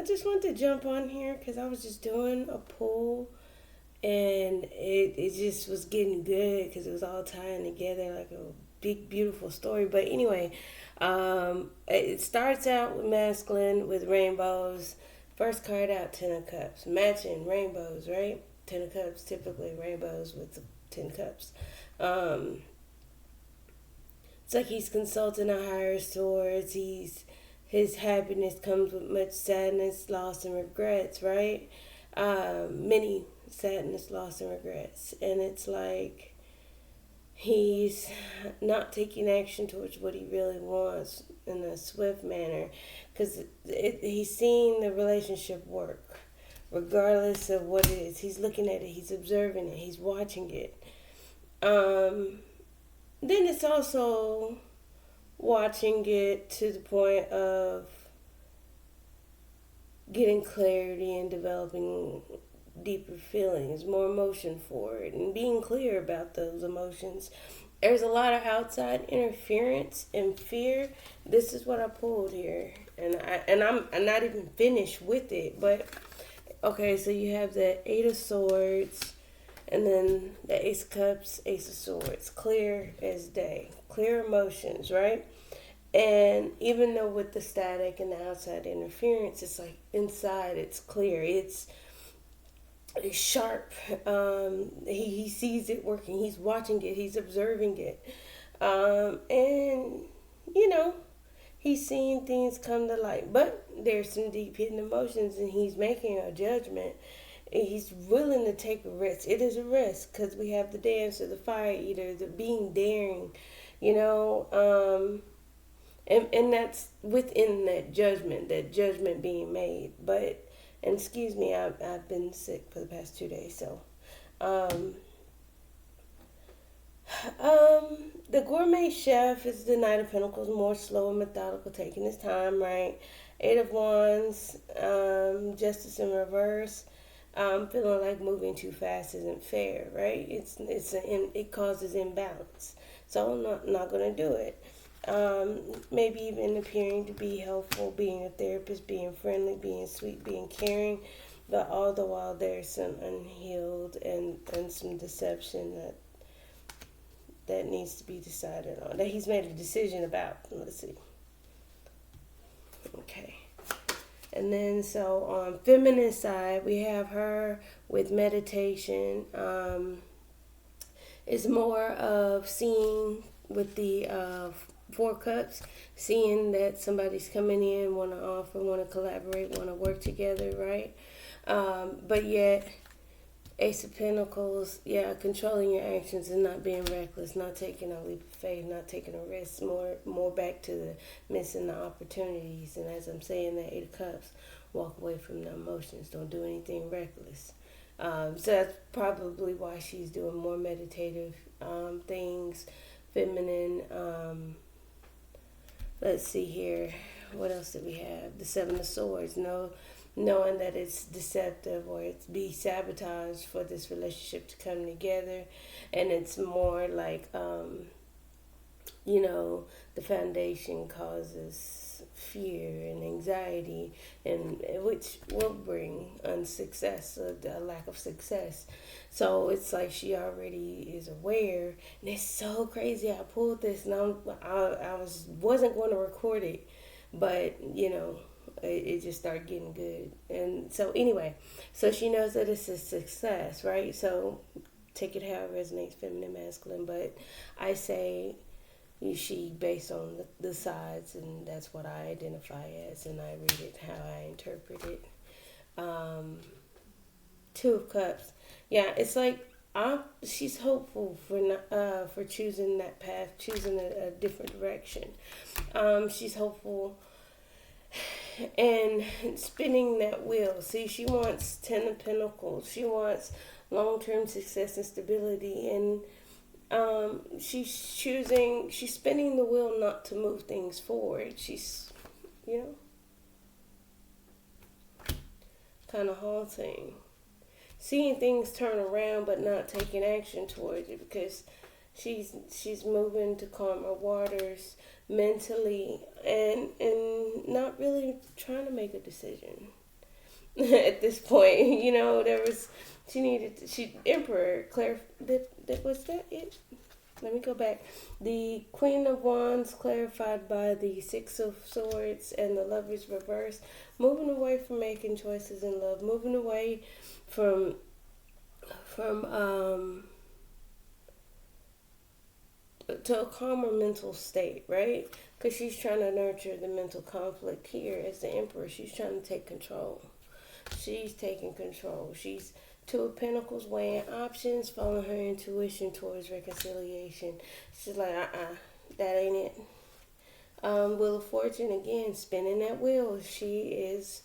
I just wanted to jump on here because I was just doing a poll and it just was getting good because it was all tying together like a big, beautiful story. But anyway, it starts out with masculine with rainbows. First card out, Ten of Cups. Matching rainbows, right? Ten of Cups, typically rainbows with the Ten Cups. Um, it's like he's consulting a higher source. His happiness comes with much sadness, loss, and regrets, right? Many sadness, loss, and regrets. And it's like he's not taking action towards what he really wants in a swift manner because he's seeing the relationship work regardless of what it is. He's looking at it, he's observing it, he's watching it. Um, then it's also watching it to the point of getting clarity and developing deeper feelings, more emotion for it, and being clear about those emotions. There's a lot of outside interference and fear. This is what I pulled here, I'm not even finished with it. But okay, so you have the Eight of Swords, and then the Ace of Cups, Ace of Swords, clear as day, clear emotions, right? And even though with the static and the outside interference, it's like inside it's clear. It's sharp. He sees it working. He's watching it. He's observing it. And, you know, he's seeing things come to light. But there's some deep hidden emotions, and he's making a judgment. He's willing to take a risk. It is a risk because we have the Dancer, the Fire Eater, the being daring, you know. And that's within that judgment being made. But, and excuse me, I've been sick for the past 2 days, so. Um, the gourmet chef is the Knight of Pentacles, more slow and methodical, taking his time, right? Eight of Wands, Justice in reverse. Feeling like moving too fast isn't fair, right? It causes imbalance, so I'm not gonna do it. Maybe even appearing to be helpful, being a therapist, being friendly, being sweet, being caring, but all the while there's some unhealed and some deception that needs to be decided on, that he's made a decision about. Let's see. Okay. And then so on feminine side, we have her with meditation. It's more of seeing with the Four Cups, seeing that somebody's coming in, want to offer, want to collaborate, want to work together, right? But yet, Ace of Pentacles, yeah, controlling your actions and not being reckless, not taking a leap of faith, not taking a risk, more back to the missing the opportunities. And as I'm saying, the Eight of Cups, walk away from the emotions, don't do anything reckless. So that's probably why she's doing more meditative things, feminine. Let's see here. What else do we have? The Seven of Swords. Knowing that it's deceptive or it's be sabotaged for this relationship to come together. And it's more like, the foundation causes fear and anxiety, and which will bring unsuccess, a lack of success. So it's like she already is aware, and it's so crazy. I pulled this, and wasn't going to record it, but it just started getting good. And so anyway, so she knows that it's a success, right? So take it how it resonates, feminine, masculine. But I say she based on the sides, and that's what I identify as, and I read it how I interpret it. Two of Cups. Yeah, it's like she's hopeful for choosing that path, choosing a different direction. She's hopeful and spinning that wheel. See, she wants Ten of Pentacles. She wants long-term success and stability, and she's spinning the wheel not to move things forward. She's, kind of halting. Seeing things turn around but not taking action towards it because she's moving to calmer waters mentally and not really trying to make a decision. at this point. There was she emperor Claire. That was that it. Let me go back. The Queen of Wands clarified by the Six of Swords and the Lovers reversed. Moving away from making choices in love. Moving away from from to a calmer mental state, right? Because she's trying to nurture the mental conflict here as the Emperor. She's trying to take control. She's taking control. She's Two of Pentacles weighing options, following her intuition towards reconciliation. She's like, that ain't it. Wheel of Fortune, again, spinning that wheel. She is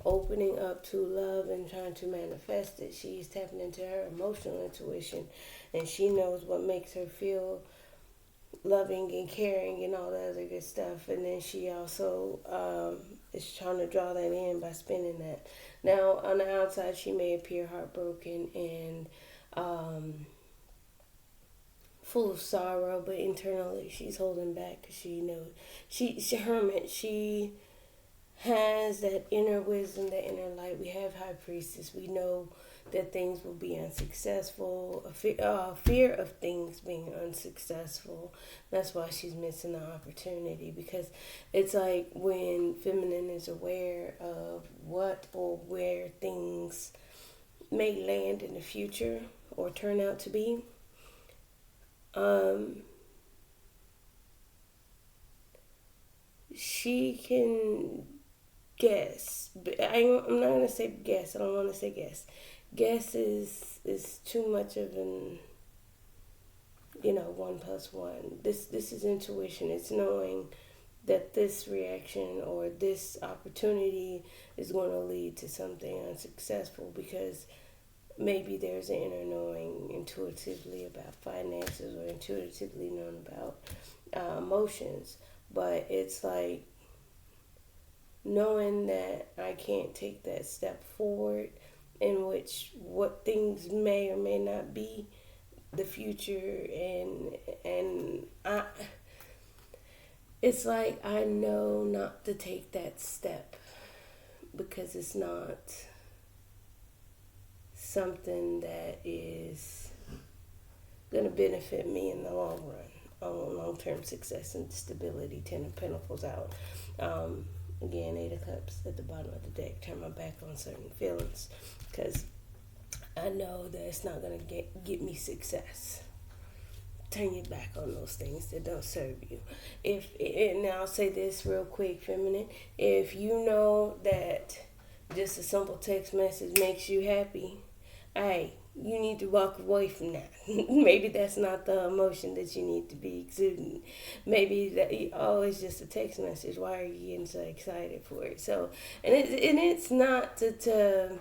opening up to love and trying to manifest it. She's tapping into her emotional intuition, and she knows what makes her feel loving and caring and all that other good stuff. And then she also is trying to draw that in by spinning that. Now, on the outside, she may appear heartbroken and full of sorrow, but internally she's holding back because she knows she's a hermit. She has that inner wisdom, that inner light. We have High Priestess. We know that things will be unsuccessful, fear of things being unsuccessful. That's why she's missing the opportunity, because it's like when feminine is aware of what or where things may land in the future or turn out to be, she can guess. I'm not going to say guess. I don't want to say guess. Guess is too much of an, 1+1. This is intuition. It's knowing that this reaction or this opportunity is going to lead to something unsuccessful, because maybe there's an inner knowing intuitively about finances or intuitively known about emotions. But it's like knowing that I can't take that step forward, in which what things may or may not be the future, and it's like I know not to take that step because it's not something that is going to benefit me in the long run, on long-term success and stability. 10 of Pentacles out. Again, 8 of Cups at the bottom of the deck. Turn my back on certain feelings because I know that it's not going to get me success. Turn your back on those things that don't serve you. And I'll say this real quick, feminine. If you know that just a simple text message makes you happy, hey, you need to walk away from that. Maybe that's not the emotion that you need to be exuding. Maybe that, it's just a text message. Why are you getting so excited for it? So, and it's not to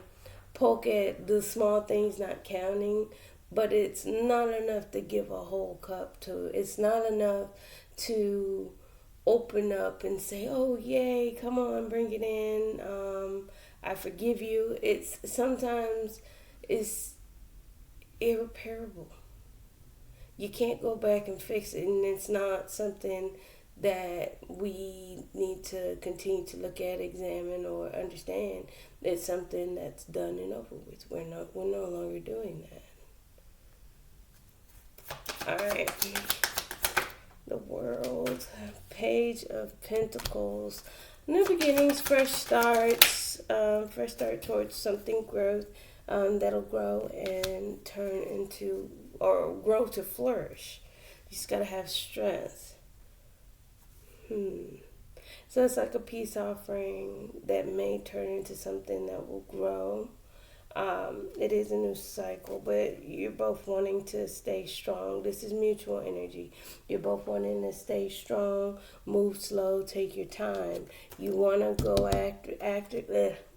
poke at the small things not counting, but it's not enough to give a whole cup to. It's not enough to open up and say, oh, yay, come on, bring it in. I forgive you. Sometimes it's irreparable. You can't go back and fix it, and it's not something that we need to continue to look at, examine, or understand. It's something that's done and over with. We're no longer doing that. All right. The World, Page of Pentacles. New beginnings, fresh starts, fresh start towards something growth. That'll grow and turn into, or grow to flourish. You just gotta have strength. So it's like a peace offering that may turn into something that will grow. It is a new cycle, but you're both wanting to stay strong. This is mutual energy. You're both wanting to stay strong, move slow, take your time. You want to go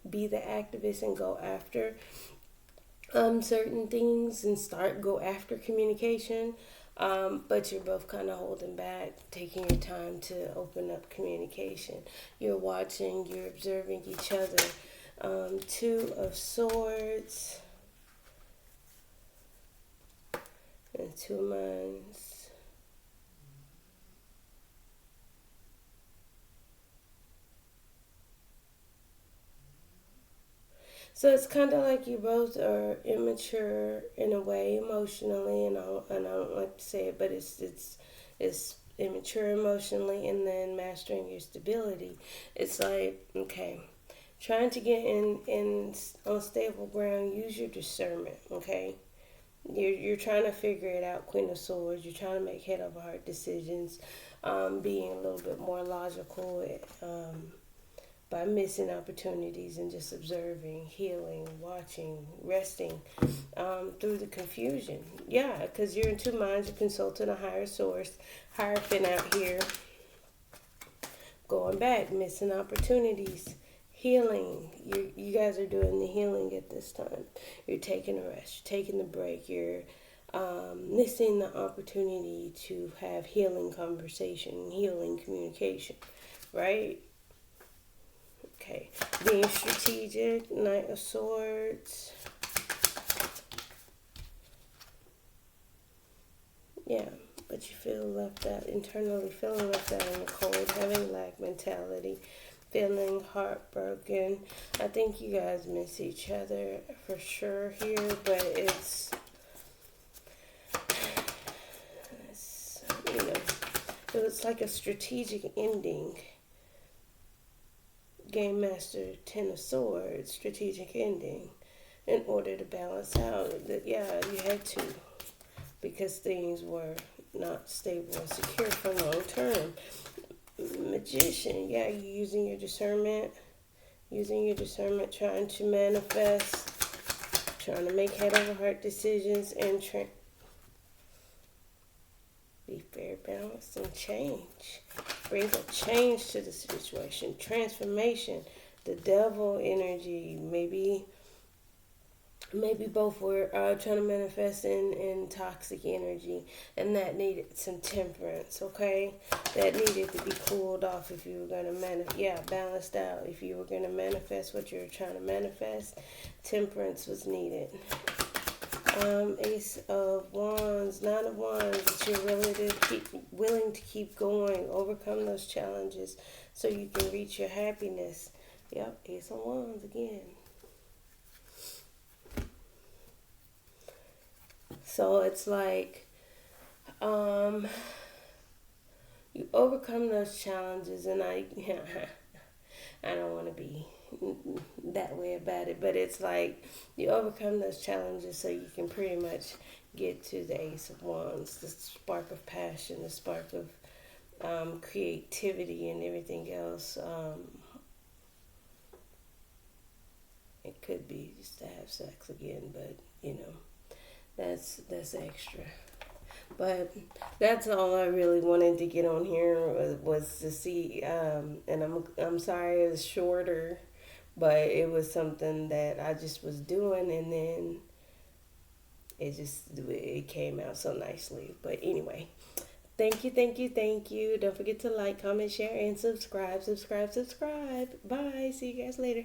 be the activist and go after certain things and go after communication. But you're both kind of holding back, taking your time to open up communication. You're watching, you're observing each other. 2 of Swords and 2 of Wands. So it's kind of like you both are immature in a way emotionally, and I don't like to say it, but it's immature emotionally, and then mastering your stability. It's like, okay, trying to get in on stable ground. Use your discernment. Okay, you're trying to figure it out, Queen of Swords. You're trying to make head over heart decisions, being a little bit more logical. By missing opportunities and just observing, healing, watching, resting through the confusion. Yeah, because you're in two minds, you're consulting a higher source, Hierophant out here, going back, missing opportunities, healing. You guys are doing the healing at this time. You're taking a rest, you're taking the break, you're missing the opportunity to have healing conversation, healing communication, right? Okay, being strategic, Knight of Swords. Yeah, but you feel left out, internally feeling left out in the cold, having lack mentality, feeling heartbroken. I think you guys miss each other for sure here, but it's you know, it's like a strategic ending. Game Master, Ten of Swords, strategic ending, in order to balance out that, yeah, you had to, because things were not stable and secure for long term. Magician, yeah, you using your discernment, trying to manifest, trying to make head over heart decisions, and be fair, balanced, and change. Bring a change to the situation. Transformation. The devil energy. Maybe both were trying to manifest in toxic energy, and that needed some temperance, okay? That needed to be cooled off if you were going to balanced out. If you were going to manifest what you were trying to manifest, temperance was needed. Ace of Wands, Nine of Wands, that you're willing to keep going, overcome those challenges so you can reach your happiness. Yep, Ace of Wands again. So it's like, you overcome those challenges, and I don't want to be that way about it, but it's like you overcome those challenges so you can pretty much get to the Ace of Wands, the spark of passion, the spark of creativity, and everything else. It could be just to have sex again, but that's extra. But that's all I really wanted to get on here was to see, and I'm sorry it was shorter, but it was something that I just was doing, and then it came out so nicely. But anyway, thank you, thank you, thank you. Don't forget to like, comment, share, and subscribe. Bye. See you guys later.